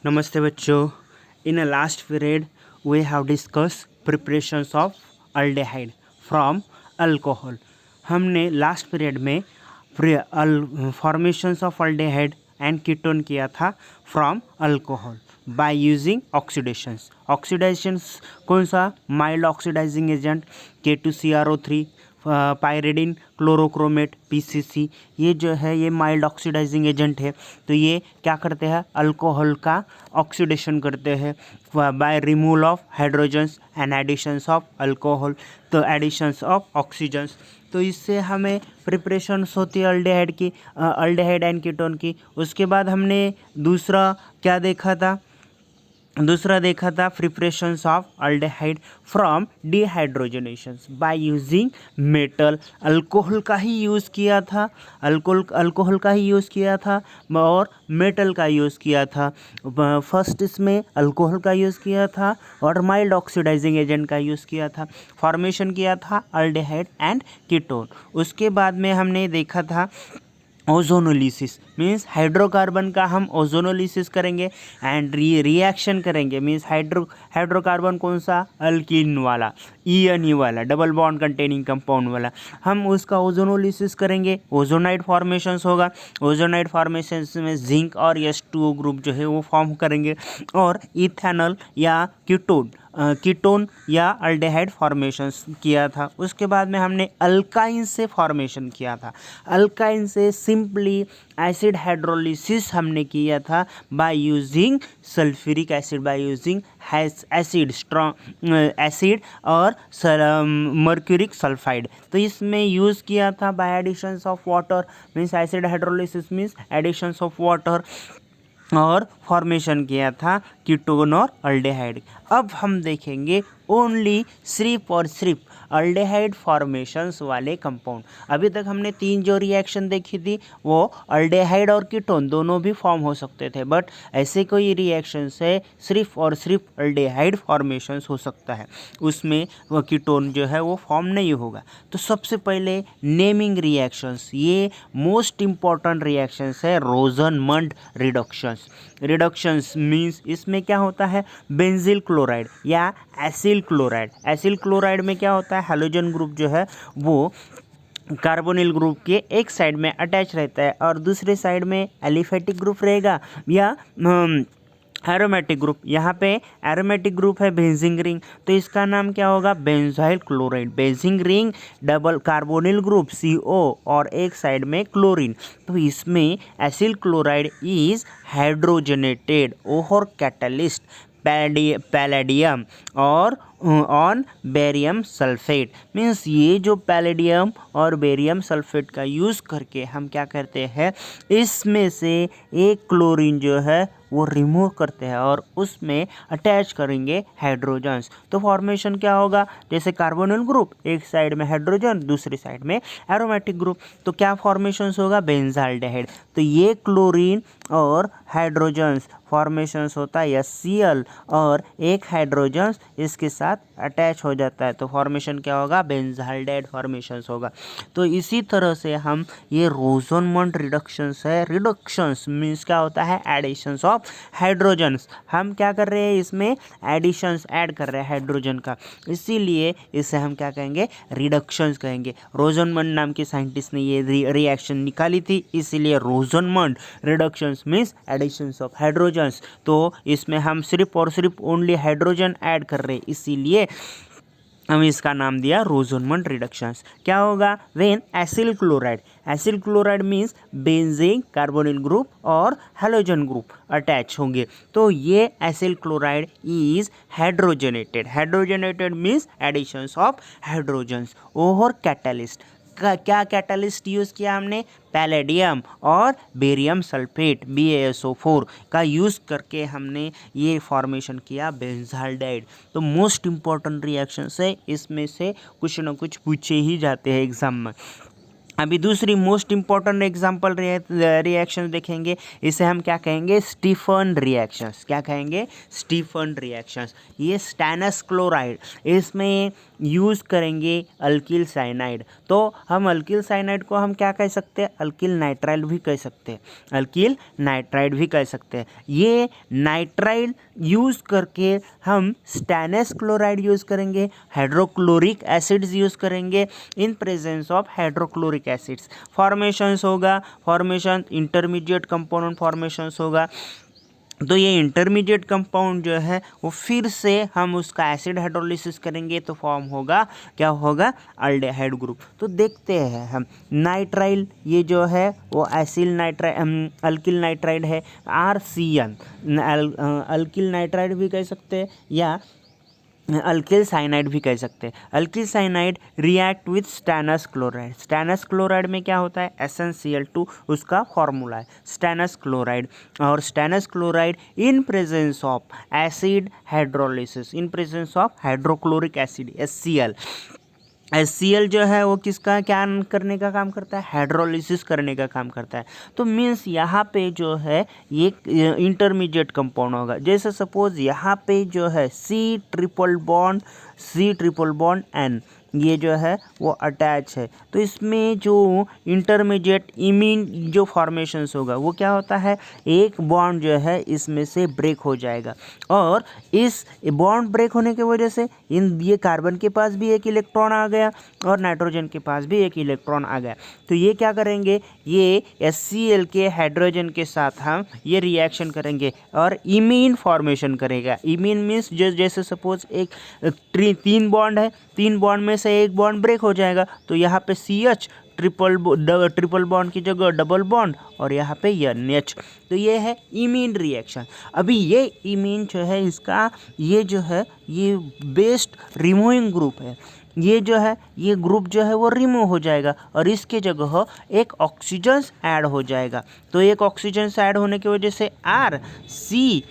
Namaste bachcho. In the last period, we have discussed preparations of aldehyde from alcohol. हमने last period में formations of aldehyde and ketone किया था from alcohol by using oxidations. Oxidations कौन सा? Mild oxidizing agent K2CrO3, pyridine chlorochromate PCC. ये जो है ये माइल्ड ऑक्सीडाइजिंग एजेंट है. तो ये क्या करते हैं? अल्कोहल का ऑक्सीडेशन करते हैं by removal of hydrogens and additions of alcohol. तो एडिशंस ऑफ ऑक्सीजन्स. तो इससे हमें प्रिपरेशंस होती है अल्डेहाइड की, अल्डेहाइड एंड कीटोन की. उसके बाद हमने दूसरा क्या देखा था? Preparations of aldehyde from dehydrogenations by using metal. Alcohol का ही यूज़ किया था, अल्कोहल का ही यूज़ किया था और मेटल का यूज़ किया था. फर्स्ट इसमें अल्कोहल का यूज़ किया था और माइल्ड ऑक्सीडाइजिंग एजेंट का यूज़ किया था. फॉर्मेशन किया था अल्डेहाइड एंड कीटोन. उसके बाद में हमने देखा था ओजोनोलिसिस. मीन्स हाइड्रोकार्बन का हम ओजोनोलिसिस करेंगे एंड रिएक्शन करेंगे. मीन्स हाइड्रोकार्बन कौन सा? अल्कीन वाला, ENE वाला, डबल बॉन्ड कंटेनिंग कंपाउंड वाला. हम उसका ओजोनोलिसिस करेंगे, ओजोनाइड फॉर्मेशंस होगा. ओजोनाइड फॉर्मेशंस में जिंक और H2O ग्रुप जो है वो फॉर्म करेंगे और इथेनॉल या कीटोन या अल्डेहाइड फॉर्मेशंस किया था. उसके बाद में हमने अल्काइन से फॉर्मेशन किया था. अल्काइन से सिंपली एसिड हाइड्रोलिसिस हमने किया था by using sulphuric acid, by using acid, strong acid और मर्क्यूरिक सल्फाइड. तो इसमें यूज़ किया था by additions of water. Means acid hydrolysis means additions of water और फॉर्मेशन किया था कीटोन और अल्डेहाइड. अब हम देखेंगे ओनली सिर्फ अल्डेहाइड फॉर्मेशंस वाले कंपाउंड. अभी तक हमने 3 जो रिएक्शन देखी थी वो अल्डेहाइड और कीटोन दोनों भी फॉर्म हो सकते थे, बट ऐसे कोई रिएक्शन से सिर्फ और सिर्फ अल्डेहाइड फॉर्मेशंस हो सकता है, उसमें वो कीटोन जो है वो फॉर्म नहीं होगा. तो सबसे पहले नेमिंग रिएक्शंस, ये मोस्ट इम्पॉर्टेंट रिएक्शंस है. रोजनमंड रिडक्शंस मीन्स इसमें क्या होता है? बेंजील क्लोराइड या एसिल क्लोराइड. एसिल क्लोराइड में क्या होता है? हैलोजन ग्रुप जो है वो कार्बोनिल ग्रुप के एक साइड में अटैच रहता है और दूसरे साइड में एलिफेटिक ग्रुप रहेगा या एरोमेटिक ग्रुप. यहाँ पे एरोमेटिक ग्रुप है बेंजीन रिंग, तो इसका नाम क्या होगा? Benzyl chloride. Benzene ring double carbonyl group CO और एक साइड में क्लोरीन. तो इसमें acyl chloride is hydrogenated over catalyst palladium और ऑन बेरियम सल्फेट. मीन्स ये जो पैलेडियम और बेरियम सल्फेट का यूज़ करके हम क्या करते हैं, इसमें से एक क्लोरीन जो है वो रिमूव करते हैं और उसमें अटैच करेंगे हाइड्रोजन्स. तो फॉर्मेशन क्या होगा? जैसे कार्बोनिल ग्रुप, एक साइड में हाइड्रोजन, दूसरी साइड में एरोमेटिक ग्रुप. तो क्या फॉर्मेशंस होगा? बेंजाल्डेहाइड. तो ये क्लोरीन और हाइड्रोजन्स फॉर्मेशंस होता है HCl और एक हाइड्रोजन्स इसके साथ अटैच हो जाता है. तो फॉर्मेशन क्या होगा? बेंजाल्डेहाइड फॉर्मेशंस होगा. तो इसी तरह से हम ये रोजनमंड रिडक्शंस है. रिडक्शंस मीन्स क्या होता है? Additions of hydrogens. हम क्या कर रहे हैं? इसमें एडिशंस ऐड कर रहे हैं हाइड्रोजन का, इसीलिए इसे हम क्या कहेंगे? रिडक्शंस कहेंगे. रोजनमंड नाम के साइंटिस्ट ने ये रिएक्शन निकाली थी, इसीलिए Rosenmund reductions means additions of hydrogens. तो इसमें हम सिर्फ और सिर्फ ओनली हाइड्रोजन ऐड कर रहे हैं, इसीलिए हम इसका नाम दिया रोजनमंड रिडक्शंस. क्या होगा? When acyl chloride means benzene carbonyl group और हैलोजन ग्रुप अटैच होंगे. तो ये acyl chloride is hydrogenated means additions of hydrogens over catalyst. क्या कैटलिस्ट यूज़ किया हमने? पैलेडियम और बेरियम सल्फेट BaSO4 का यूज़ करके हमने ये फॉर्मेशन किया बेंजाल्डेहाइड. तो मोस्ट इम्पॉर्टेंट रिएक्शंस है, इसमें से कुछ ना कुछ पूछे ही जाते हैं एग्जाम में. अभी दूसरी मोस्ट इम्पॉर्टेंट एग्जाम्पल रिएक्शन देखेंगे, इसे हम क्या कहेंगे, स्टीफन रिएक्शंस। क्या कहेंगे, स्टीफन रिएक्शंस। ये स्टैनस क्लोराइड, इसमें यूज़ करेंगे अल्किल साइनाइड। तो हम अल्किल साइनाइड को हम क्या कह सकते हैं, अल्किल नाइट्राइड भी कह सकते हैं, अल्किल नाइट्राइड भी कह सकते हैं। ये नाइट्राइड यूज़ करके हम स्टैनस क्लोराइड यूज़ करेंगे, हाइड्रोक्लोरिक एसिड्स यूज़ करेंगे इन presence of hydrochloric acids. Formations होगा, फॉर्मेशन इंटरमीडिएट कंपाउंड फॉर्मेशंस होगा। तो ये इंटरमीडिएट कंपाउंड जो है वो फिर से हम उसका एसिड हाइड्रोलिसिस करेंगे तो फॉर्म होगा, क्या होगा, अल्डेहाइड ग्रुप। तो देखते हैं हम नाइट्राइल, ये जो है वो एसिल नाइट्राइड, अल्किल नाइट्राइड है, RCN। अल्किल नाइट्राइड भी कह सकते हैं या अल्किल साइनाइड भी कह सकते हैं। Alkyl cyanide react with stannous chloride. Stannous chloride में क्या होता है, SnCl2 उसका फॉर्मूला है, स्टैनस क्लोराइड। और stannous chloride in presence of acid hydrolysis, in presence of hydrochloric acid HCl। HCl जो है वो किसका क्या करने का काम करता है, हाइड्रोलिसिस करने का काम करता है। तो मीन्स यहाँ पे जो है ये इंटरमीडिएट कंपाउंड होगा। जैसे सपोज यहाँ पे जो है C ट्रिपल बॉन्ड N, ये जो है वो अटैच है। तो इसमें जो इंटरमीडिएट इमीन जो फॉर्मेशंस होगा वो क्या होता है, एक बॉन्ड जो है इसमें से ब्रेक हो जाएगा, और इस बॉन्ड ब्रेक होने की वजह से ये कार्बन के पास भी एक इलेक्ट्रॉन आ गया और नाइट्रोजन के पास भी एक इलेक्ट्रॉन आ गया। तो ये क्या करेंगे, ये HCl के हाइड्रोजन के साथ हम ये रिएक्शन करेंगे और इमीन फॉर्मेशन करेगा। इमीन मीन्स जैसे सपोज एक तीन बॉन्ड है, तीन बॉन्ड में से एक बॉन्ड ब्रेक हो जाएगा, तो यहाँ पे CH ट्रिपल बॉन्ड की जगह डबल बॉन्ड, और यहाँ पे NH। तो ये है इमीन रिएक्शन। अभी ये इमीन जो है इसका ये जो है ये बेस्ट रिमूविंग ग्रुप है। ये जो है ये ग्रुप जो है वो रिमूव हो जाएगा और इसके जगह एक ऑक्सीजन ऐड हो जाएगा। तो एक ऑक्सीजन ऐड होने की वजह से RCH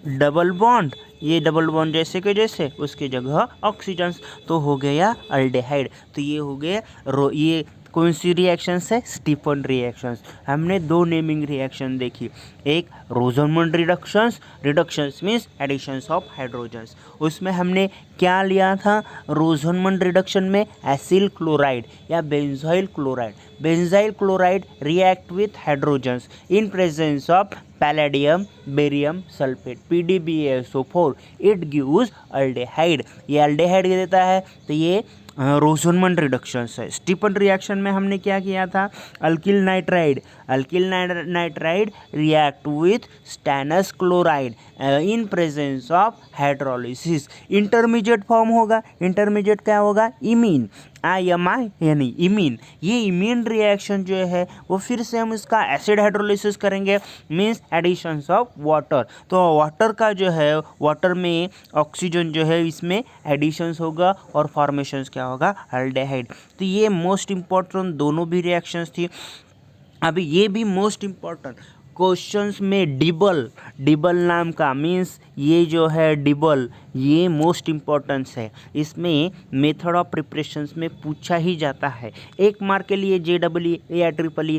डबल बॉन्ड, ये डबल बॉन्ड जैसे के जैसे उसकी जगह ऑक्सीजन, तो हो गया अल्डेहाइड। तो ये हो गया ये कौन सी रिएक्शंस है, स्टीफन रिएक्शंस। हमने दो नेमिंग रिएक्शन देखी, एक Rosenmund reductions means additions of hydrogens. उसमें हमने क्या लिया था, रोजनमंड रिडक्शन में एसिल क्लोराइड या benzyl chloride react with hydrogens in presence of palladium barium sulphate PdBaSO4, it gives aldehyde. ये अल्डेहाइड देता है, तो ये रोजनमंड रिडक्शंस है। स्टीफन रिएक्शन में हमने क्या किया था, alkyl nitride react with stannous chloride in presence of hydrolysis. Intermediate form होगा, इंटरमीडिएट क्या होगा, इमीन, IMI यानी इमीन। ये इमीन रिएक्शन जो है वो फिर से हम इसका एसिड हाइड्रोलिसिस करेंगे, मीन्स एडिशंस ऑफ वाटर। तो वाटर का जो है, वाटर में ऑक्सीजन जो है इसमें एडिशंस होगा और फॉर्मेशंस क्या होगा, अल्डेहाइड। तो ये मोस्ट इम्पॉर्टेंट दोनों भी रिएक्शंस थी। अभी ये भी मोस्ट इम्पॉर्टेंट क्वेश्चंस में डिबल नाम का, मीन्स ये जो है डिबल, ये मोस्ट इम्पॉर्टेंस है। इसमें मेथड ऑफ प्रिपरेशंस में पूछा ही जाता है, 1 मार्क के लिए JEE या ट्रिपल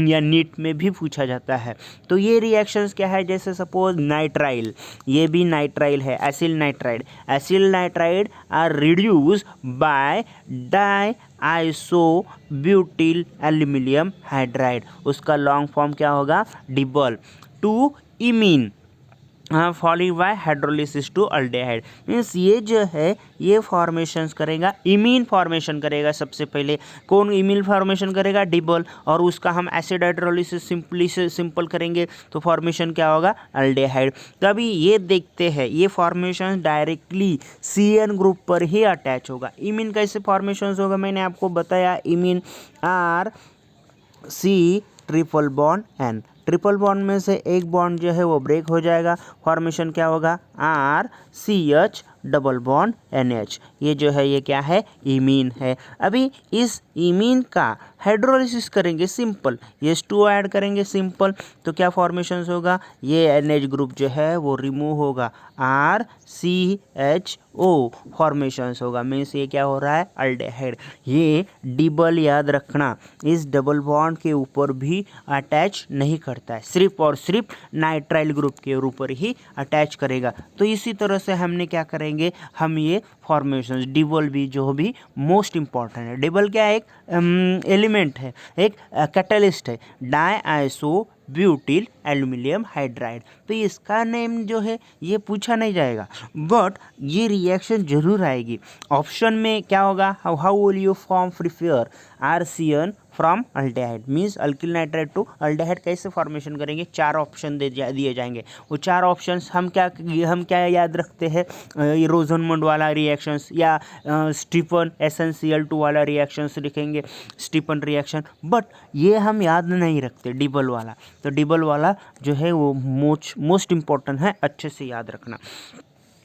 या नीट में भी पूछा जाता है। तो ये रिएक्शंस क्या है, जैसे सपोज नाइट्राइल, ये भी नाइट्राइल है, acyl nitride are reduce by isobutyl aluminium hydride, उसका लॉन्ग फॉर्म क्या होगा, DIBAL, to imine following by hydrolysis to aldehyde. Means ये जो है ये फॉर्मेशंस करेगा, इमीन फॉर्मेशन करेगा। सबसे पहले कौन इमीन फॉर्मेशन करेगा, डिबल, और उसका हम एसिड हाइड्रोलिसिस सिंपल करेंगे तो फॉर्मेशन क्या होगा, अल्डेहाइड। तभी ये देखते हैं ये फॉर्मेशन डायरेक्टली CN ग्रुप पर ही अटैच होगा। इमीन कैसे फॉर्मेशंस होगा, मैंने आपको बताया, imine RC triple bond N, triple bond में से एक बॉन्ड जो है वो ब्रेक हो जाएगा, फॉर्मेशन क्या होगा, RCH डबल बॉन्ड NH। ये जो है ये क्या है, इमीन है। अभी इस इमीन का हाइड्रोलिसिस करेंगे सिंपल, ये H2O ऐड करेंगे सिंपल, तो क्या फॉर्मेशन होगा, ये NH ग्रुप जो है वो रिमूव होगा, RCHO फॉर्मेशंस होगा। मीन्स ये क्या हो रहा है, अल्डेहाइड। ये डबल याद रखना, इस डबल बॉन्ड के ऊपर भी अटैच नहीं करता है, सिर्फ और सिर्फ नाइट्राइल ग्रुप के ऊपर ही अटैच करेगा। तो इसी तरह से हमने क्या करेंगे, हम ये फॉर्मेशंस डबल भी जो भी मोस्ट इंपॉर्टेंट है। डबल क्या एक एलिमेंट है, एक कैटलिस्ट है, डाईआइसो ब्यूटिल एल्यूमिनियम हाइड्राइड। तो इसका नेम जो है ये पूछा नहीं जाएगा, बट ये रिएक्शन जरूर आएगी। ऑप्शन में क्या होगा, how will you form prepare RCN from aldehyde, means alkyl nitride to aldehyde कैसे फॉर्मेशन करेंगे, 4 ऑप्शन दिए जाएंगे। वो 4 ऑप्शंस हम क्या याद रखते हैं, ये रोजनमंड वाला रिएक्शंस या स्टीफन SnCl2 वाला रिएक्शंस लिखेंगे, स्टीफन रिएक्शन, बट ये हम याद नहीं रखते डबल वाला। तो डबल वाला जो है वो मोस्ट इंपॉर्टेंट है, अच्छे से याद रखना।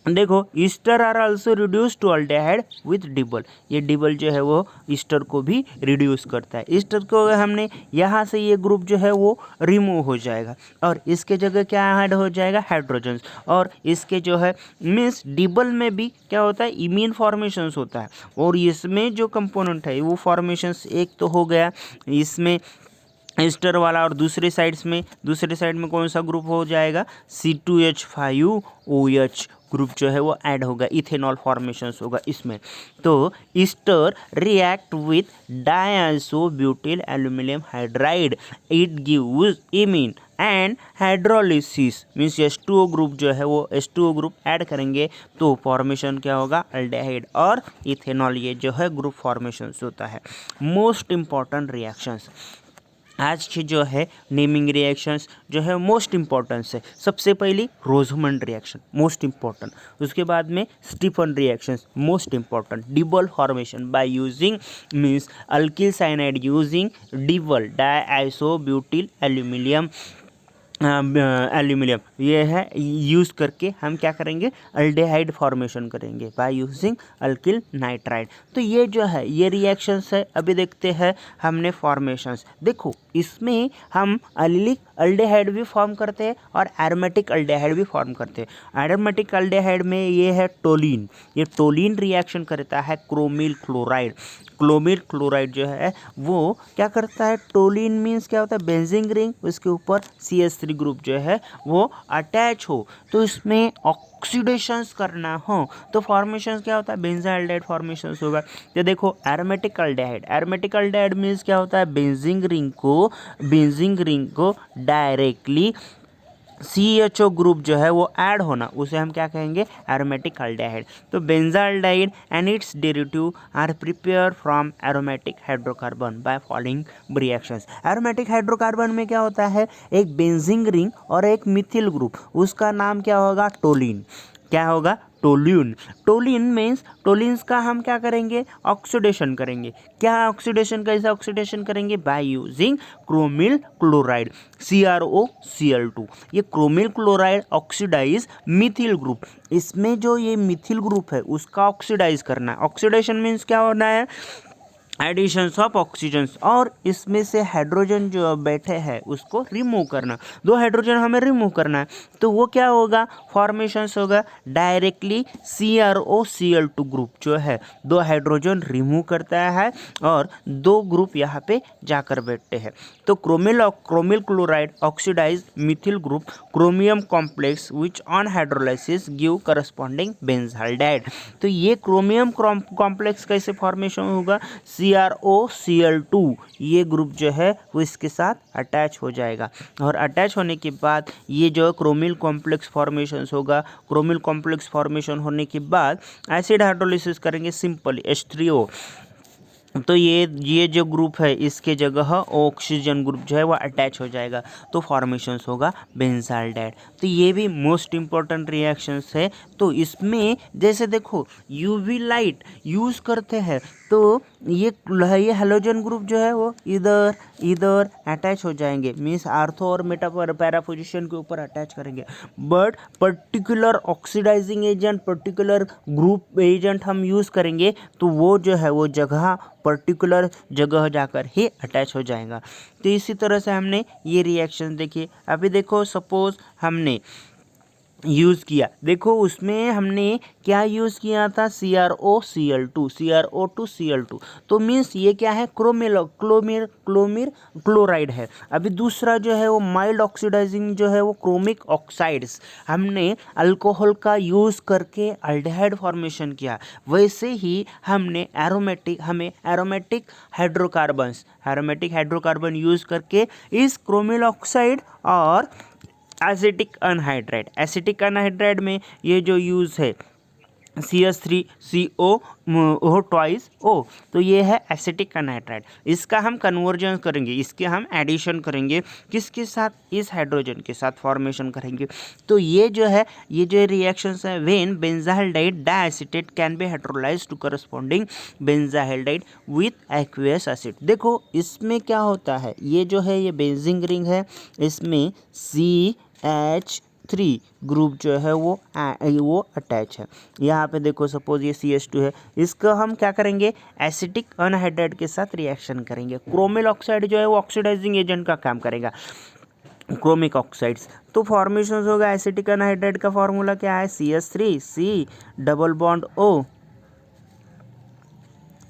देखो ester are also reduce to aldehyde with double, ये डबल जो है वो ईस्टर को भी रिड्यूस करता है। ईस्टर को हमने यहाँ से ये ग्रुप जो है वो रिमूव हो जाएगा और इसके जगह क्या ऐड हो जाएगा, हाइड्रोजन्स। और इसके जो है मीन्स डबल में भी क्या होता है, इमीन फॉर्मेशंस होता है, और इसमें जो कंपोनेंट है वो फॉर्मेशंस एक तो हो गया इसमें ईस्टर वाला, और दूसरे साइड में कौन सा ग्रुप हो जाएगा, C2H5OH ग्रुप जो है वो ऐड होगा, इथेनॉल फॉर्मेशंस होगा इसमें। तो ester react with diisobutyl aluminium hydride, it gives imine and hydrolysis, means H2O group जो है वो H2O ग्रुप ऐड करेंगे तो फॉर्मेशन क्या होगा, अल्डेहाइड और इथेनॉल, ये जो है ग्रुप फॉर्मेशंस होता है। मोस्ट इंपॉर्टेंट रिएक्शंस आज की जो है नेमिंग रिएक्शंस जो है मोस्ट इंपॉर्टेंस है। सबसे पहली रोजमंड रिएक्शन मोस्ट इंपॉर्टेंट, उसके बाद में Stephen reactions most important, double formation by using means alkyl cyanide using double diisobutyl aluminium ये है यूज़ करके हम क्या करेंगे, अल्डेहाइड फॉर्मेशन करेंगे बाय यूजिंग अल्किल नाइट्राइड। तो ये जो है ये रिएक्शंस है। अभी देखते हैं हमने फॉर्मेशंस, देखो इसमें हम एलिलिक अल्डेहाइड भी फॉर्म करते हैं और एरोमेटिक अल्डेहाइड भी फॉर्म करते हैं। एरोमेटिक अल्डेहाइड में ये है टोलिन, ये टोलिन रिएक्शन करता है क्रोमिल क्लोराइड। क्लोमिल क्लोराइड जो है वो क्या करता है, टोलिन मीन्स क्या होता है, बेंजीन रिंग, उसके ऊपर CH3 ग्रुप जो है वो अटैच हो, तो इसमें ऑक्सीडेशंस करना हो तो फॉर्मेशन क्या होता है, बेंजाइल्डाइड फॉर्मेशंस होगा। तो देखो एरोमेटिक अल्डेहाइड मीन्स क्या होता है, बेंजीन रिंग को डायरेक्टली CHO ग्रुप जो है वो ऐड होना, उसे हम क्या कहेंगे, एरोमेटिक अल्डेहाइड। तो benzaldehyde and its derivative are prepare from aromatic hydrocarbon by following reactions. Aromatic hydrocarbon में क्या होता है, एक बेंजीन रिंग और एक मिथिल ग्रुप, उसका नाम क्या होगा, टोलिन। क्या होगा, टोल्यून। टोलिन मीन्स टोलिन्स का हम क्या करेंगे, ऑक्सीडेशन करेंगे। क्या ऑक्सीडेशन, कैसे ऑक्सीडेशन करेंगे, by using chromyl chloride CrOCl2। ये chromyl chloride oxidize methyl group, इसमें जो ये मिथिल ग्रुप है उसका ऑक्सीडाइज करना है। ऑक्सीडेशन मीन्स क्या होना है, एडिशंस ऑफ ऑक्सीजन्स, और इसमें से हाइड्रोजन जो बैठे हैं उसको रिमूव करना, 2 हाइड्रोजन हमें रिमूव करना है। तो वो क्या होगा, फॉर्मेशंस होगा डायरेक्टली CrOCl2 ग्रुप जो है 2 हाइड्रोजन रिमूव करता है और 2 ग्रुप यहाँ पे जाकर बैठते हैं। तो chromyl chloride oxidize methyl group chromium complex which on hydrolysis give corresponding benzaldehyde. तो ये क्रोमियम कॉम्प्लेक्स कैसे फॉर्मेशन होगा, CrOCl2 ये ग्रुप जो है वो इसके साथ अटैच हो जाएगा, और अटैच होने के बाद ये जो क्रोमिल कॉम्प्लेक्स फॉर्मेशन होगा, क्रोमिल कॉम्प्लेक्स फॉर्मेशन होने के बाद एसिड हाइड्रोलिसिस करेंगे सिंपल H3O, तो ये जो ग्रुप है इसके जगह ऑक्सीजन ग्रुप जो है वो अटैच हो जाएगा, तो फॉर्मेशंस होगा बेंजाल्डेहाइड। तो ये भी मोस्ट इम्पॉर्टेंट रिएक्शंस है। तो इसमें जैसे देखो यूवी लाइट यूज़ करते हैं तो ये हेलोजन ग्रुप जो है वो इधर इधर अटैच हो जाएंगे, मीन्स आर्थो और मेटा पैरा पोजिशन के ऊपर अटैच करेंगे। But particular oxidizing agent, particular group agent हम यूज़ करेंगे तो वो जो है वो जगह पर्टिकुलर जगह जाकर ही अटैच हो जाएगा। तो इसी तरह से हमने ये रिएक्शन देखी। अभी देखो सपोज हमने यूज़ किया, देखो उसमें हमने क्या यूज़ किया था, CrOCl2 CrO2Cl2, तो मीन्स ये क्या है, क्लोमीर क्लोराइड है। अभी दूसरा जो है वो माइल्ड ऑक्सीडाइजिंग जो है वो क्रोमिक ऑक्साइड्स, हमने अल्कोहल का यूज़ करके अल्डिहाइड फॉर्मेशन किया। वैसे ही हमें एरोमेटिक हाइड्रोकार्बन यूज़ करके इस क्रोमिल ऑक्साइड और एसिटिक अनहाइड्राइड में ये जो यूज़ है CH3CO ओ ट्वाइस O, तो ये है एसिटिक अनहाइड्राइड। इसका हम कन्वर्जन करेंगे, इसके हम एडिशन करेंगे किसके साथ, इस हाइड्रोजन के साथ फॉर्मेशन करेंगे। तो ये जो रिएक्शंस है when benzaldehyde diacetate can be hydrolyzed to corresponding benzaldehyde with aqueous acid. देखो इसमें क्या होता है, ये जो है ये बेंजीन रिंग है, इसमें CH3 ग्रुप जो है वो अटैच है। यहाँ पे देखो सपोज ये CH2 है, इसका हम क्या करेंगे, एसिटिक अनहाइड्राइड के साथ रिएक्शन करेंगे। क्रोमिल ऑक्साइड जो है वो ऑक्सीडाइजिंग एजेंट का काम करेगा, क्रोमिक ऑक्साइड्स। तो फॉर्मेशन होगा एसिटिक अनहाइड्राइड का फॉर्मूला क्या है, CH3C double bond O,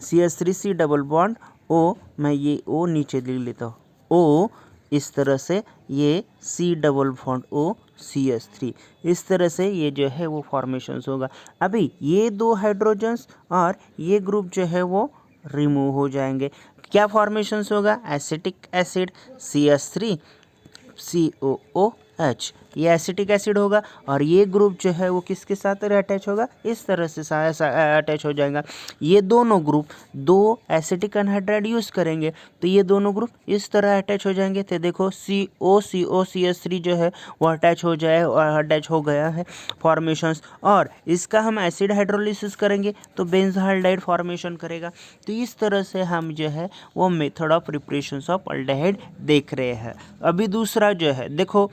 CH3C double bond O, मैं ये O नीचे लिख लेता हूँ, O इस तरह से, ये C double bond O CH3, इस तरह से ये जो है वो फॉर्मेशंस होगा। अभी ये दो हाइड्रोजन्स और ये ग्रुप जो है वो रिमूव हो जाएंगे। क्या फॉर्मेशंस होगा, एसिटिक एसिड CH3COOH, ये एसिटिक एसिड होगा और ये ग्रुप जो है वो किसके साथ अटैच होगा, इस तरह से अटैच हो जाएगा। ये दोनों ग्रुप दो एसिटिक अनहाइड्राइड यूज़ करेंगे तो ये दोनों ग्रुप इस तरह अटैच हो जाएंगे। तो देखो COCOCH3 जो है वो अटैच हो गया है फॉर्मेशंस, और इसका हम एसिड हाइड्रोलिसिस करेंगे तो बेंजाल्डेहाइड फॉर्मेशन करेगा। तो इस तरह से हम जो है वो method of preparation of aldehyde देख रहे हैं। अभी दूसरा जो है देखो,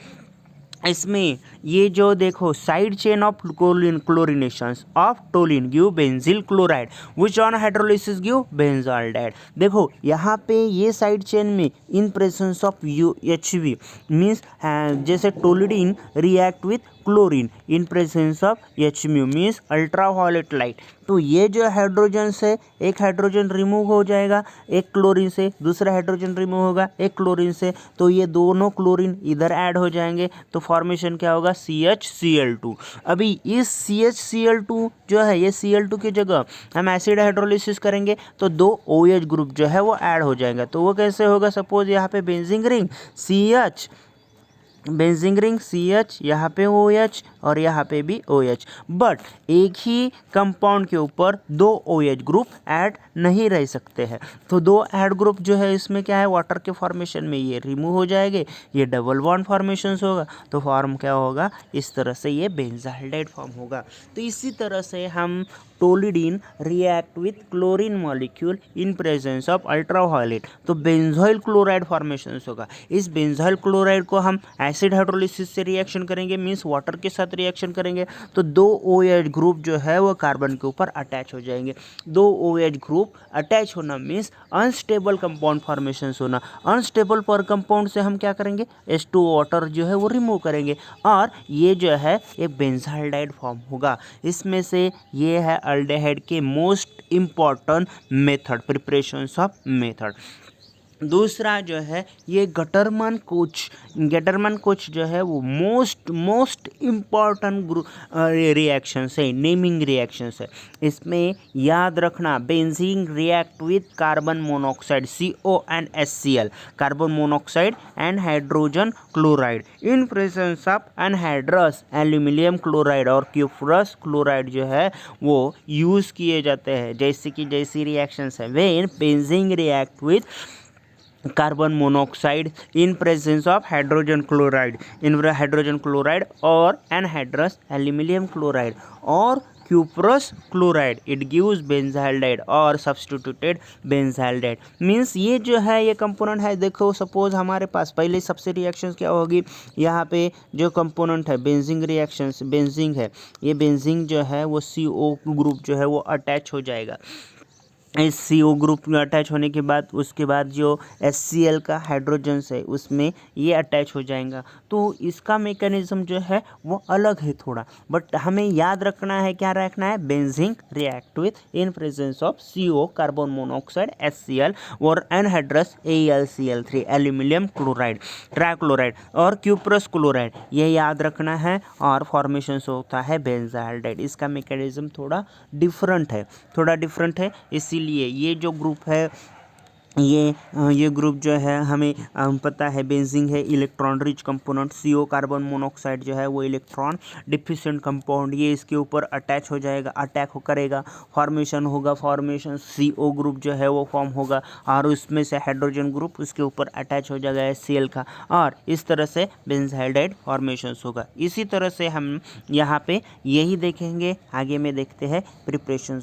इसमें ये जो देखो side chain of chlorinations of toluene give benzyl chloride which on hydrolysis give benzaldehyde. देखो यहाँ पे ये साइड चेन में in presence of HV means जैसे toluidine react with chlorine in presence of HMU means ultraviolet light. तो ये जो hydrogen से एक हाइड्रोजन रिमूव हो जाएगा एक क्लोरीन से, दूसरा हाइड्रोजन रिमूव होगा एक क्लोरीन से, तो ये दोनों क्लोरीन इधर ऐड हो जाएंगे तो फॉर्मेशन क्या होगा, CHCl2। अभी इस CHCl2 जो है ये Cl2 की जगह हम एसिड हाइड्रोलिसिस करेंगे तो दो OH ग्रुप जो है वो ऐड हो जाएगा। तो वो कैसे होगा, सपोज यहाँ पे बेंजीन रिंग CH, यहाँ पे OH और यहाँ पे भी OH, बट एक ही कंपाउंड के ऊपर दो OH ग्रुप ऐड नहीं रह सकते हैं। तो दो ऐड ग्रुप जो है इसमें क्या है, वाटर के फॉर्मेशन में ये रिमूव हो जाएंगे, ये डबल बॉन्ड फॉर्मेशन होगा, तो फॉर्म क्या होगा, इस तरह से ये बेंजाल्डेहाइड फॉर्म होगा। तो इसी तरह से हम toluidine react with chlorine molecule in presence of ultraviolet, तो बेंजोइल क्लोराइड फॉर्मेशन होगा। इस बेंजोइल क्लोराइड को हम एसिड हाइड्रोलिसिस से रिएक्शन करेंगे, मीन्स वाटर के साथ रिएक्शन करेंगे, तो दो OH ग्रुप जो है वो कार्बन के ऊपर अटैच हो जाएंगे। दो OH ग्रुप अटैच होना मीन्स अनस्टेबल कंपाउंड फॉर्मेशन होना। अनस्टेबल पर कंपाउंड से हम क्या करेंगे, H2 वाटर जो है वो रिमूव करेंगे और ये जो है एक बेंजाल्डेहाइड फॉर्म होगा। इसमें से ये है अल्डिहाइड के most important method, preparation of method. दूसरा जो है ये गटरमन कोच जो है वो मोस्ट इम्पॉर्टेंट रिएक्शंस है, नेमिंग रिएक्शंस है। इसमें याद रखना, benzene react with carbon monoxide CONHCl, carbon monoxide and hydrogen chloride in presence of anhydrous aluminium chloride और क्यूप्रस क्लोराइड जो है वो यूज़ किए जाते हैं। जैसी रिएक्शंस है, when benzene react with carbon monoxide in presence of hydrogen chloride और एनहाइड्रस एल्यूमिनियम क्लोराइड और क्यूप्रस क्लोराइड, इट गिव्स बेंजाल्डेट और सब्स्टिट्यूटेड बेंजाल्डेट। मीन्स ये जो है ये कंपोनेंट है, देखो सपोज हमारे पास पहले सबसे रिएक्शंस क्या होगी, यहाँ पे जो कंपोनेंट है बेंजीन रिएक्शंस, बेंजीन है, ये बेंजीन जो है वो CO ग्रुप जो है वो अटैच हो जाएगा। इस CO ग्रुप में अटैच होने के बाद उसके बाद जो HCl का हाइड्रोजन्स है उसमें ये अटैच हो जाएगा। तो इसका मैकेनिज्म जो है वो अलग है थोड़ा, बट हमें याद रखना है, क्या रखना है, benzene react with in presence of CO carbon monoxide HCl और anhydrous AlCl3 aluminium chloride trichloride और क्यूप्रस क्लोराइड, ये याद रखना है। और फॉर्मेशन होता है बेंजाल्डेट। इसका मैकेनिज्म थोड़ा डिफरेंट है, इसीलिए ये जो ग्रुप है ये ग्रुप जो है हमें पता है बेंजीन है electron rich component, CO carbon monoxide जो है वो इलेक्ट्रॉन डिफिशिएंट कंपाउंड, ये इसके ऊपर अटैच हो जाएगा, करेगा, फॉर्मेशन होगा, CO ग्रुप जो है वो फॉर्म होगा और उसमें से हाइड्रोजन ग्रुप उसके ऊपर अटैच हो जाएगा HCl का, और इस तरह से बेंजाल्डेट फॉर्मेशन होगा। इसी तरह से हम यहाँ पे यही देखेंगे, आगे में देखते हैं प्रिपरेशन।